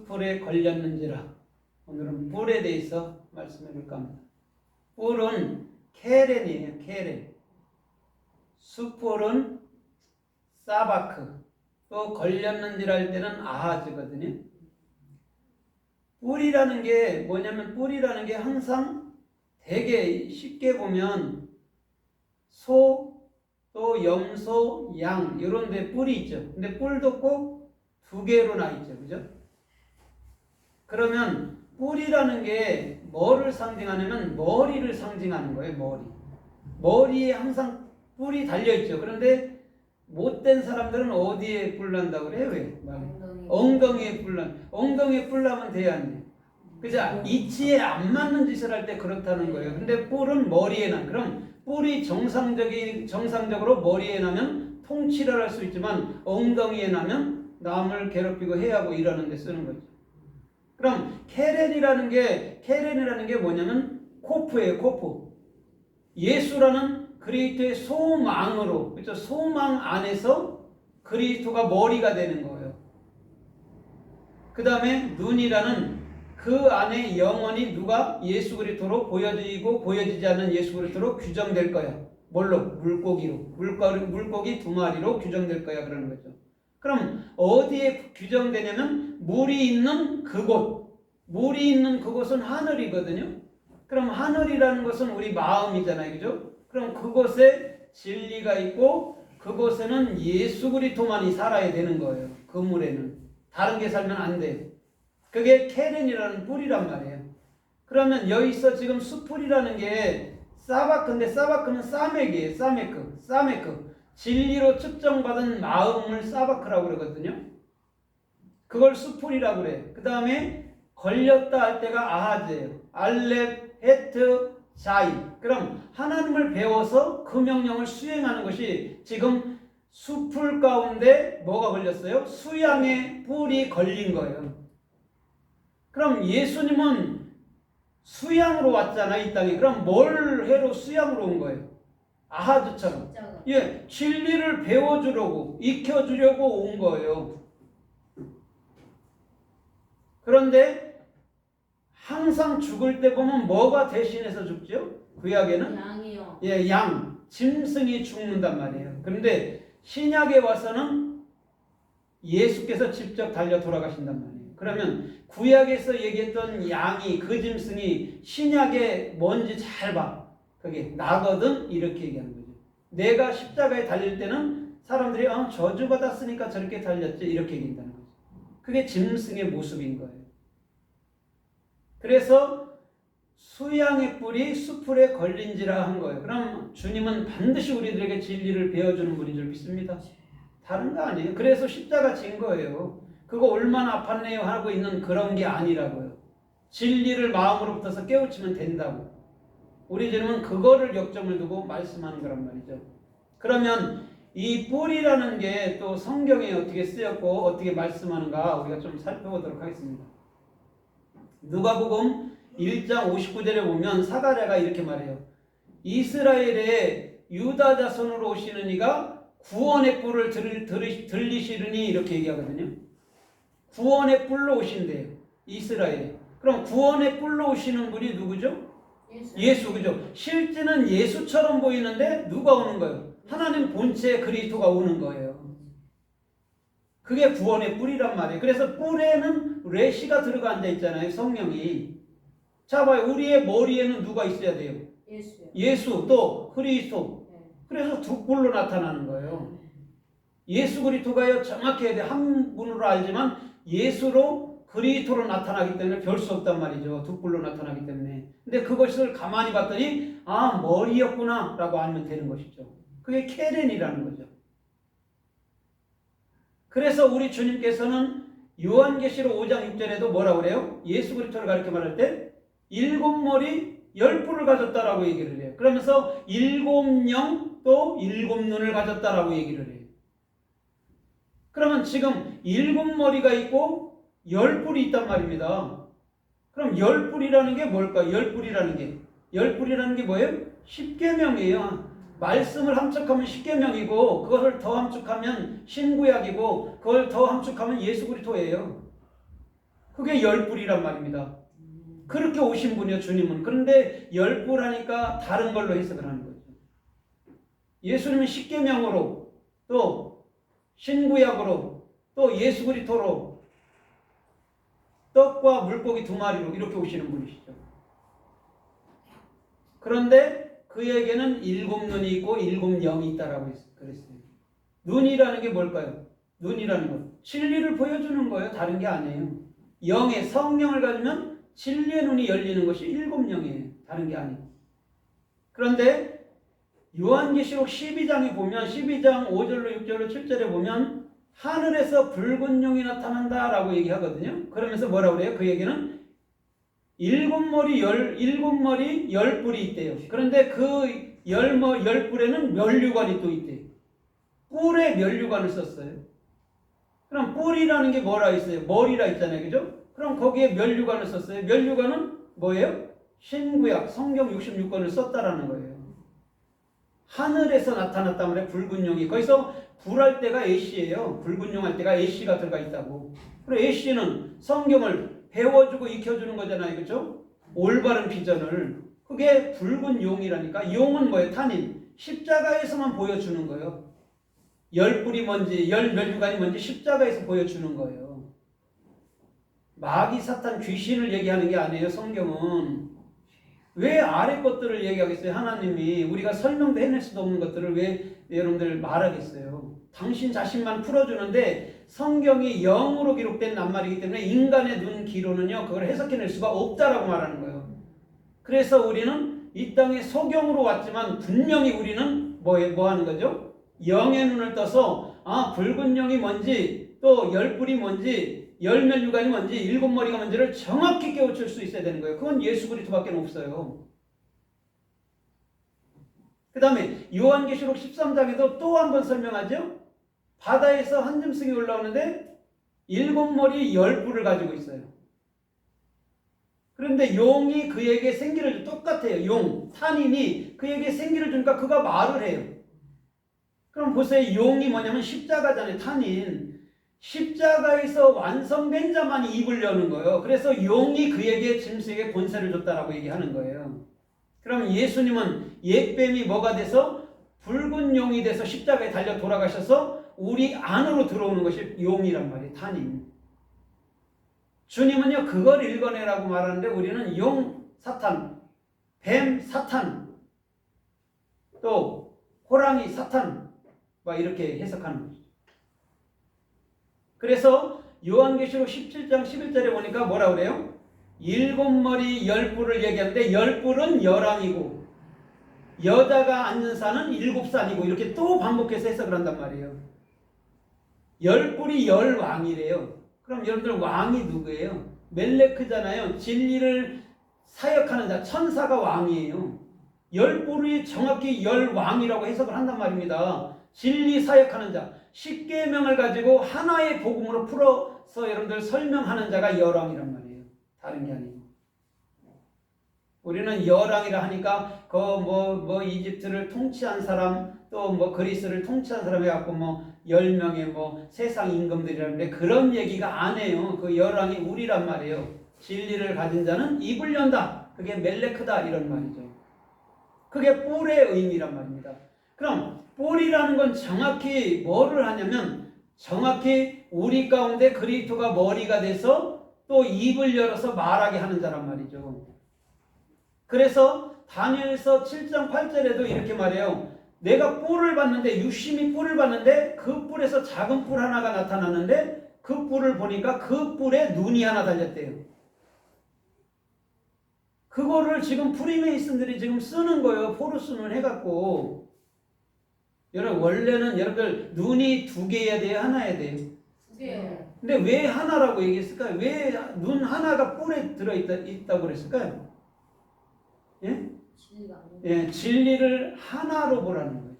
숯불에 걸렸는지라. 오늘은 뿔에 대해서 말씀해 볼까 합니다. 뿔은 케렌이에요. 케렌. 숯불은 사바크. 또 걸렸는지라 할 때는 아하즈거든요. 뿔이라는 게 뭐냐면, 뿔이라는 게 항상 되게 쉽게 보면 소, 또 염소, 양 이런 데 뿔이 있죠. 근데 뿔도 꼭 두 개로 나 있죠. 그죠? 그러면 뿔이라는 게 뭐를 상징하냐면 머리를 상징하는 거예요. 머리. 머리에 항상 뿔이 달려 있죠. 그런데 못된 사람들은 어디에 뿔 난다고 그래요? 왜? 엉덩이에 뿔 난. 엉덩이에 뿔 나면 돼야 안 돼. 그죠? 이치에 안 맞는 짓을 할 때 그렇다는 거예요. 근데 뿔은 머리에 난. 그럼 뿔이 정상적으로 머리에 나면 통치를 할 수 있지만 엉덩이에 나면 남을 괴롭히고 해하고 이러는 데 쓰는 거죠. 그럼 케렌이라는 게 뭐냐면 코프예요. 코프. 예수라는 그리스도의 소망으로, 그렇죠? 소망 안에서 그리스도가 머리가 되는 거예요. 그 다음에 눈이라는 그 안에 영원히 누가 예수 그리스도로 보여지고 보여지지 않는 예수 그리스도로 규정될 거야. 뭘로? 물고기로. 물고기 두 마리로 규정될 거야. 그러는 거죠. 그럼 어디에 규정되냐면 물이 있는 그곳. 물이 있는 그곳은 하늘이거든요. 그럼 하늘이라는 것은 우리 마음이잖아요. 그죠? 그럼 그곳에 진리가 있고 그곳에는 예수 그리스도만이 살아야 되는 거예요. 그 물에는. 다른 게 살면 안 돼요. 그게 케렌이라는 뿔이란 말이에요. 그러면 여기서 지금 숯불이라는 게 사바크인데 사바크는 사메크예요. 사메크. 진리로 측정받은 마음을 사바크라고 그러거든요. 그걸 숯불이라고 그래. 그 다음에 걸렸다 할 때가 아하즈예요. 알렙, 헤트, 자이. 그럼 하나님을 배워서 그 명령을 수행하는 것이 지금 숯불 가운데 뭐가 걸렸어요? 수양의 뿔이 걸린 거예요. 그럼 예수님은 수양으로 왔잖아요, 이 땅에. 그럼 뭘 해로 수양으로 온 거예요? 아하즈처럼. 예, 진리를 배워주려고, 익혀주려고 온 거예요. 그런데 항상 죽을 때 보면 뭐가 대신해서 죽죠? 구약에는? 양이요. 예, 양, 짐승이 죽는단 말이에요. 그런데 신약에 와서는 예수께서 직접 달려 돌아가신단 말이에요. 그러면 구약에서 얘기했던 양이, 그 짐승이 신약에 뭔지 잘 봐. 그게 나거든? 이렇게 얘기하는 거죠. 내가 십자가에 달릴 때는 사람들이 저주받았으니까 저렇게 달렸지 이렇게 얘기한다는 거죠. 그게 짐승의 모습인 거예요. 그래서 수양의 뿔이 숯불에 걸린지라 한 거예요. 그럼 주님은 반드시 우리들에게 진리를 배워주는 분인 줄 믿습니다. 다른 거 아니에요. 그래서 십자가 진 거예요. 그거 얼마나 아팠네요 하고 있는 그런 게 아니라고요. 진리를 마음으로부터서 깨우치면 된다고. 우리 주님은 그거를 역점을 두고 말씀하는 거란 말이죠. 그러면 이 뿔이라는 게 또 성경에 어떻게 쓰였고 어떻게 말씀하는가 우리가 좀 살펴보도록 하겠습니다. 누가복음 1장 59절에 보면 사가랴가 이렇게 말해요. 이스라엘의 유다 자손으로 오시는 이가 구원의 뿔을 들리시르니 이렇게 얘기하거든요. 구원의 뿔로 오신대요. 이스라엘에. 그럼 구원의 뿔로 오시는 분이 누구죠? 예수. 그죠? 실제는 예수처럼 보이는데 누가 오는 거예요? 하나님 본체 그리스도가 오는 거예요. 그게 구원의 뿔이란 말이에요. 그래서 뿔에는 레시가 들어가 앉아 있잖아요. 성령이. 자 봐요. 우리의 머리에는 누가 있어야 돼요? 예수 또 그리스도. 그래서 두 뿔로 나타나는 거예요. 예수 그리스도가요 정확히 해야 돼. 한 분으로 알지만 예수로 그리스도로 나타나기 때문에 별 수 없단 말이죠. 두 뿔로 나타나기 때문에. 근데 그것을 가만히 봤더니 머리였구나 라고 알면 되는 것이죠. 그게 케렌이라는 거죠. 그래서 우리 주님께서는 요한계시록 5장 6절에도 뭐라고 그래요? 예수 그리스도를 가르쳐 말할 때 7머리 10뿔을 가졌다라고 얘기를 해요. 그러면서 7영 또 7눈을 가졌다라고 얘기를 해요. 그러면 지금 7머리가 있고 10뿔이 있단 말입니다. 그럼 10뿔이라는 게 뭘까요? 10뿔이라는 게 뭐예요? 십계명이에요. 말씀을 함축하면 십계명이고 그것을 더 함축하면 신구약이고 그걸 더 함축하면 예수 그리스도예요. 그게 열불이란 말입니다. 그렇게 오신 분이요, 주님은. 그런데 열불하니까 다른 걸로 해석을 하는 거죠. 예수님은 십계명으로, 또 신구약으로, 또 예수 그리스도로, 떡과 물고기 2마리로 이렇게 오시는 분이시죠. 그런데 그에게는 7눈이 있고 7영이 있다라고 그랬어요. 눈이라는 게 뭘까요? 눈이라는 것, 진리를 보여주는 거예요. 다른 게 아니에요. 영의 성령을 가지면 진리의 눈이 열리는 것이 7영이에요. 다른 게 아니에요. 그런데 요한계시록 12장에 보면 12장 5절로 6절로 7절에 보면 하늘에서 붉은 용이 나타난다라고 얘기하거든요. 그러면서 뭐라고 그래요? 그에게는 7머리 10뿔이 있대요. 그런데 그 10뿔에는 면류관이 또 있대요. 뿔에 면류관을 썼어요. 그럼 뿔이라는 게 뭐라 있어요? 머리라 있잖아요. 그죠? 그럼 거기에 면류관을 썼어요. 면류관은 뭐예요? 신구약 성경 66권을 썼다라는 거예요. 하늘에서 나타났단 말이에요. 붉은 용이. 거기서 불할 때가 애쉬예요. 붉은 용 할 때가 애쉬가 들어가 있다고. 그리고 애쉬는 성경을 배워주고 익혀주는 거잖아요. 그죠? 올바른 비전을. 그게 붉은 용이라니까. 용은 뭐예요? 탄인. 십자가에서만 보여주는 거예요. 열뿔이 뭔지, 열면류관이 뭔지 십자가에서 보여주는 거예요. 마귀, 사탄, 귀신을 얘기하는 게 아니에요. 성경은. 왜 아래 것들을 얘기하겠어요? 하나님이 우리가 설명도 해낼 수도 없는 것들을 왜 여러분들 말하겠어요? 당신 자신만 풀어주는데 성경이 영으로 기록된 낱말이기 때문에 인간의 눈 귀로는요 그걸 해석해낼 수가 없다라고 말하는 거예요. 그래서 우리는 이 땅에 소경으로 왔지만 분명히 우리는 뭐 하는 거죠? 영의 눈을 떠서 붉은 영이 뭔지, 또 열뿔이 뭔지, 열면류관이 뭔지, 7머리가 뭔지를 정확히 깨우칠 수 있어야 되는 거예요. 그건 예수 그리스도밖에 없어요. 그 다음에 요한계시록 13장에도 또 한 번 설명하죠. 바다에서 한 짐승이 올라오는데 7머리 10뿔을 가지고 있어요. 그런데 용이 그에게 생기를 똑같아요. 용, 탄인이 그에게 생기를 주니까 그가 말을 해요. 그럼 보세요. 용이 뭐냐면 십자가잖아요. 탄인. 십자가에서 완성된 자만이 입을 여는 거예요. 그래서 용이 그에게 짐승에게 권세를 줬다라고 얘기하는 거예요. 그럼 예수님은 옛뱀이 뭐가 돼서 붉은 용이 돼서 십자가에 달려 돌아가셔서 우리 안으로 들어오는 것이 용이란 말이에요. 탄인. 주님은요 그걸 읽어내라고 말하는데 우리는 용 사탄, 뱀 사탄, 또 호랑이 사탄 막 이렇게 해석하는 거죠. 그래서 요한계시록 17장 11절에 보니까 뭐라 그래요? 7머리 10뿔을 얘기하는데 10뿔은 열왕이고 여자가 앉는 산은 7산이고 이렇게 또 반복해서 해석을 한단 말이에요. 10뿔이 열왕이래요. 그럼 여러분들 왕이 누구예요? 멜레크잖아요. 진리를 사역하는 자, 천사가 왕이에요. 10뿔이 정확히 열왕이라고 해석을 한단 말입니다. 진리 사역하는 자, 십계명을 가지고 하나의 복음으로 풀어서 여러분들 설명하는 자가 열왕이란 말이에요. 다른 게 아니에요. 우리는 열왕이라 하니까 그 이집트를 통치한 사람, 또 그리스를 통치한 사람 해갖고 10명의 세상 임금들이라는데 그런 얘기가 안 해요. 그 열왕이 우리란 말이에요. 진리를 가진 자는 입을 연다. 그게 멜레크다 이런 말이죠. 그게 뿔의 의미란 말입니다. 그럼 뿔이라는 건 정확히 뭐를 하냐면 정확히 우리 가운데 그리스도가 머리가 돼서 또 입을 열어서 말하게 하는 자란 말이죠. 그래서 다니엘서 7장 8절에도 이렇게 말해요. 내가 뿔을 봤는데 유심히 뿔을 봤는데 그 뿔에서 작은 뿔 하나가 나타났는데 그 뿔을 보니까 그 뿔에 눈이 하나 달렸대요. 그거를 지금 프리메이슨들이 지금 쓰는 거예요. 포르스눈 해갖고. 여러분 원래는 여러분들 눈이 2개여야 돼요? 하나여야 돼요? 2개요. 근데 왜 하나라고 얘기했을까요? 왜 눈 하나가 뿔에 들어있다고 그랬을까요? 예? 예, 진리를 하나로 보라는 거예요.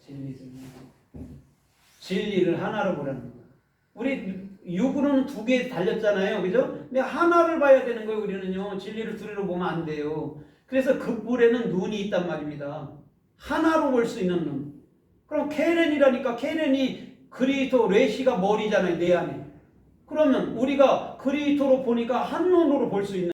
진리를 하나로 보라는 거예요. 우리 육으로는 2개 달렸잖아요. 그죠? 근데 하나를 봐야 되는 거예요. 우리는요. 진리를 둘이로 보면 안 돼요. 그래서 그 뿔에는 눈이 있단 말입니다. 하나로 볼 수 있는 눈. 그럼 케렌이라니까 케렌이 그리스도 레시가 머리잖아요. 내 안에. 그러면 우리가 그리스도로 보니까 한 눈으로 볼 수 있는